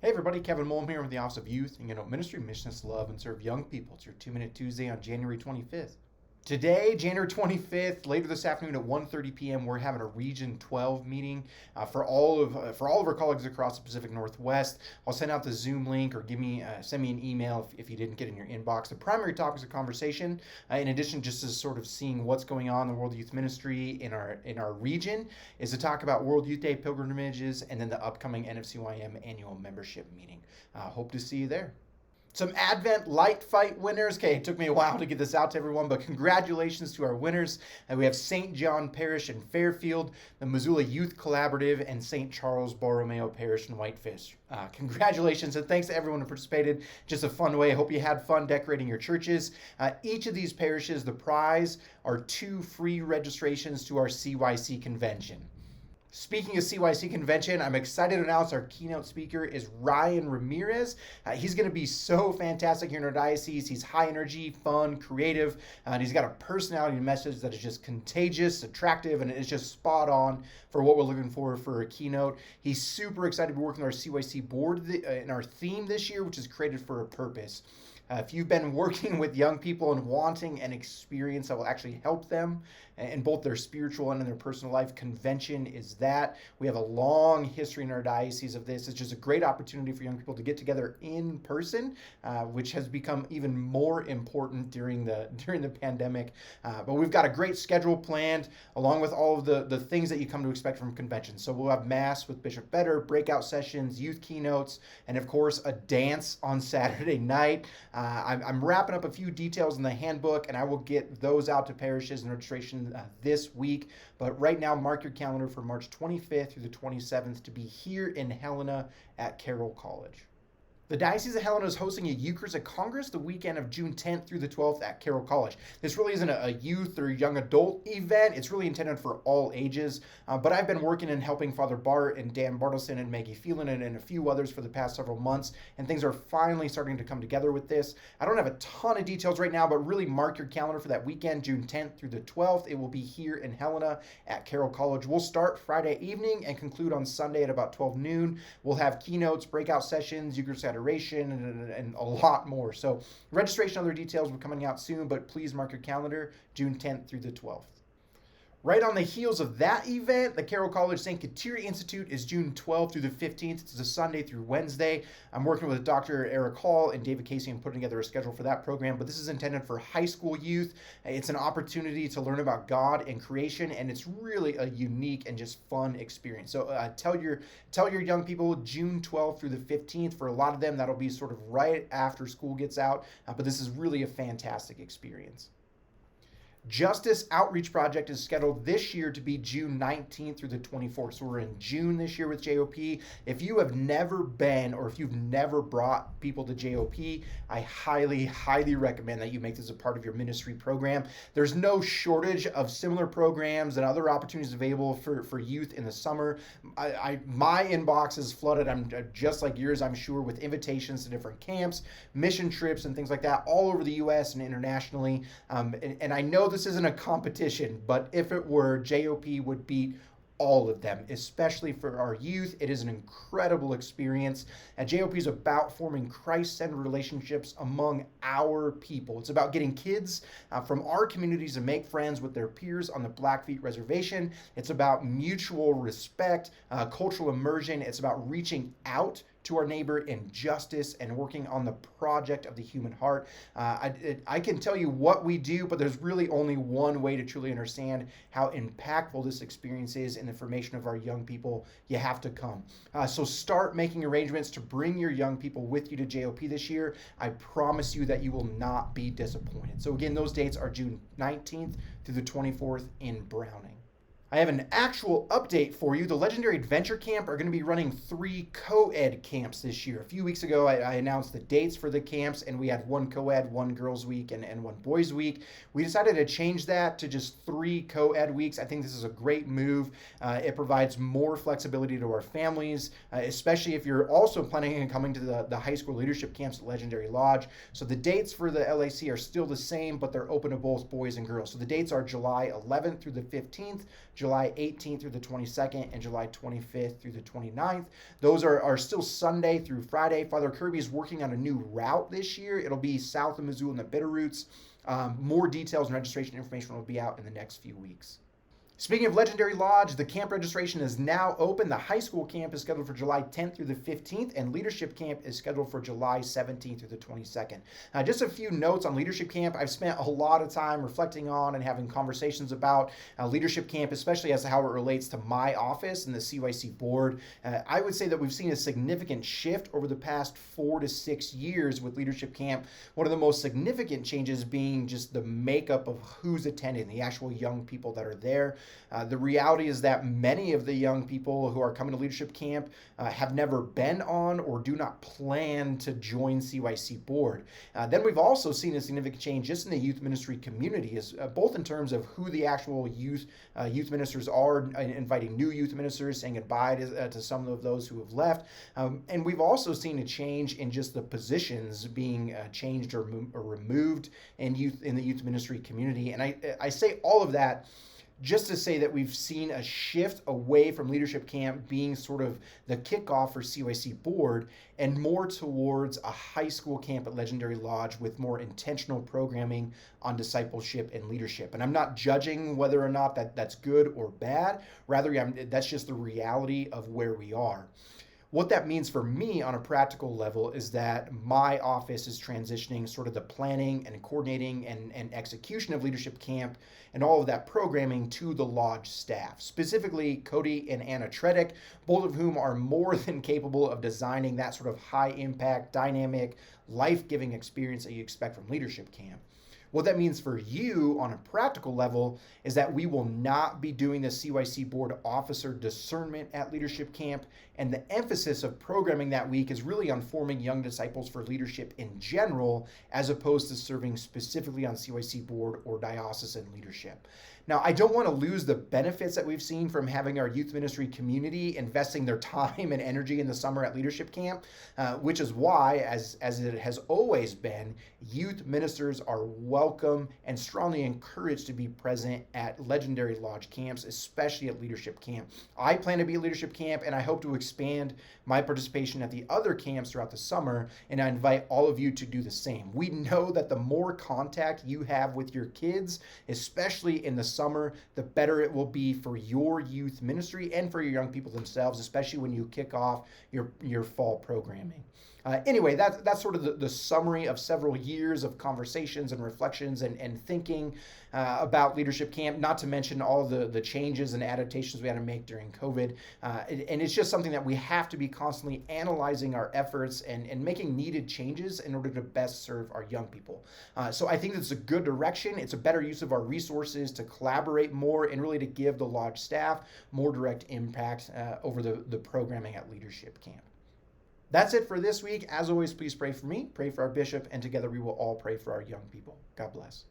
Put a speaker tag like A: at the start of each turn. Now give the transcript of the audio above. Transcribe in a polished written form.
A: Hey everybody, Kevin Mullen here with the Office of Youth and Ministry. Mission is to love and serve young people. It's your 2-Minute Tuesday on January 25th. Today, January 25th, later this afternoon at 1:30 p.m., we're having a Region 12 meeting for all of our colleagues across the Pacific Northwest. I'll send out the Zoom link or send me an email if you didn't get it in your inbox. The primary topics of conversation, in addition just to sort of seeing what's going on in the World Youth Ministry in our region, is to talk about World Youth Day pilgrimages and then the upcoming NFCYM annual membership meeting. Hope to see you there. Some Advent LightFight winners. Okay, it took me a while to get this out to everyone, but congratulations to our winners. We have St. John Parish in Fairfield, the Missoula Youth Collaborative, and St. Charles Borromeo Parish in Whitefish. Congratulations, and thanks to everyone who participated. Just a fun way. I hope you had fun decorating your churches. Each of these parishes, the prize are 2 free registrations to our CYC convention. Speaking of CYC Convention, I'm excited to announce our keynote speaker is Rhyan Ramirez. He's going to be so fantastic here in our diocese. He's high energy, fun, creative, and he's got a personality and message that is just contagious, attractive, and it's just spot on for what we're looking for a keynote. He's super excited to be working with our CYC Board in our theme this year, which is created for a purpose. If you've been working with young people and wanting an experience that will actually help them in both their spiritual and in their personal life, convention is that. We have a long history in our diocese of this. It's just a great opportunity for young people to get together in person, which has become even more important during the pandemic. But we've got a great schedule planned, along with all of the things that you come to expect from convention. So we'll have Mass with Bishop Better, breakout sessions, youth keynotes, and of course a dance on Saturday night. I'm wrapping up a few details in the handbook, and I will get those out to parishes and registration this week. But right now, mark your calendar for March 25th through the 27th to be here in Helena at Carroll College. The Diocese of Helena is hosting a Eucharistic Congress the weekend of June 10th through the 12th at Carroll College. This really isn't a youth or young adult event. It's really intended for all ages. But I've been working and helping Father Bart and Dan Bartleson and Maggie Phelan and a few others for the past several months, and things are finally starting to come together with this. I don't have a ton of details right now, but really mark your calendar for that weekend, June 10th through the 12th. It will be here in Helena at Carroll College. We'll start Friday evening and conclude on Sunday at about 12 noon. We'll have keynotes, breakout sessions, Eucharist adoration, and a lot more. So registration and other details will be coming out soon, but please mark your calendar, June 10th through the 12th. Right on the heels of that event, the Carroll College St. Kateri Institute is June 12th through the 15th. It's a Sunday through Wednesday. I'm working with Dr. Eric Hall and David Casey and putting together a schedule for that program, but this is intended for high school youth. It's an opportunity to learn about God and creation, and it's really a unique and just fun experience. So tell your young people June 12th through the 15th. For a lot of them, that'll be sort of right after school gets out, but this is really a fantastic experience. Justice Outreach Project is scheduled this year to be June 19th through the 24th. So we're in June this year with JOP. If you have never been or if you've never brought people to JOP, I highly, highly recommend that you make this a part of your ministry program. There's no shortage of similar programs and other opportunities available for youth in the summer. My inbox is flooded. I'm just like yours, I'm sure, with invitations to different camps, mission trips, and things like that all over the U.S. and internationally. And I know this isn't a competition, but if it were, JOP would beat all of them, especially for our youth. It is an incredible experience. And JOP is about forming Christ-centered relationships among our people. It's about getting kids from our communities to make friends with their peers on the Blackfeet Reservation. It's about mutual respect, cultural immersion. It's about reaching out to our neighbor in justice and working on the project of the human heart. I can tell you what we do, but there's really only one way to truly understand how impactful this experience is in the formation of our young people. You have to come. So start making arrangements to bring your young people with you to JOP this year. I promise you that you will not be disappointed. So again, those dates are June 19th through the 24th in Browning. I have an actual update for you. The Legendary Adventure Camp are going to be running 3 co-ed camps this year. A few weeks ago, I announced the dates for the camps, and we had 1 co-ed, 1 girls week, and 1 boys week. We decided to change that to just 3 co-ed weeks. I think this is a great move. It provides more flexibility to our families, especially if you're also planning on coming to the high school leadership camps at Legendary Lodge. So the dates for the LAC are still the same, but they're open to both boys and girls. So the dates are July 11th through the 15th, July 18th through the 22nd, and July 25th through the 29th. Those are still Sunday through Friday. Father Kirby is working on a new route this year. It'll be south of Missoula in the Bitterroots. More details and registration information will be out in the next few weeks. Speaking of Legendary Lodge, the camp registration is now open. The high school camp is scheduled for July 10th through the 15th, and leadership camp is scheduled for July 17th through the 22nd. Just a few notes on leadership camp. I've spent a lot of time reflecting on and having conversations about leadership camp, especially as to how it relates to my office and the CYC board. I would say that we've seen a significant shift over the past 4 to 6 years with leadership camp. One of the most significant changes being just the makeup of who's attending, the actual young people that are there. The reality is that many of the young people who are coming to leadership camp have never been on or do not plan to join CYC board. Then we've also seen a significant change just in the youth ministry community, both in terms of who the actual youth ministers are, inviting new youth ministers, saying goodbye to some of those who have left. And we've also seen a change in just the positions being changed or removed in the youth ministry community. And I say all of that just to say that we've seen a shift away from leadership camp being sort of the kickoff for CYC board and more towards a high school camp at Legendary Lodge with more intentional programming on discipleship and leadership. And I'm not judging whether or not that's good or bad. Rather, that's just the reality of where we are. What that means for me on a practical level is that my office is transitioning sort of the planning and coordinating and execution of leadership camp and all of that programming to the lodge staff, specifically Cody and Anna Tredick, both of whom are more than capable of designing that sort of high impact, dynamic, life-giving experience that you expect from leadership camp. What that means for you on a practical level is that we will not be doing the CYC board officer discernment at leadership camp, and the emphasis of programming that week is really on forming young disciples for leadership in general, as opposed to serving specifically on CYC board or diocesan leadership. Now, I don't want to lose the benefits that we've seen from having our youth ministry community investing their time and energy in the summer at leadership camp, which is why, as it has always been, youth ministers are welcome and strongly encouraged to be present at Legendary Lodge camps, especially at leadership camp. I plan to be at leadership camp, and I hope to expand my participation at the other camps throughout the summer, and I invite all of you to do the same. We know that the more contact you have with your kids, especially in the summer, the better it will be for your youth ministry and for your young people themselves, especially when you kick off your fall programming. Anyway, that's sort of the summary of several years of conversations and reflections and thinking about leadership camp, not to mention all the changes and adaptations we had to make during COVID. And it's just something that we have to be constantly analyzing our efforts and making needed changes in order to best serve our young people. So I think it's a good direction. It's a better use of our resources to collaborate more and really to give the lodge staff more direct impact over the programming at leadership camp. That's it for this week. As always, please pray for me, pray for our bishop, and together we will all pray for our young people. God bless.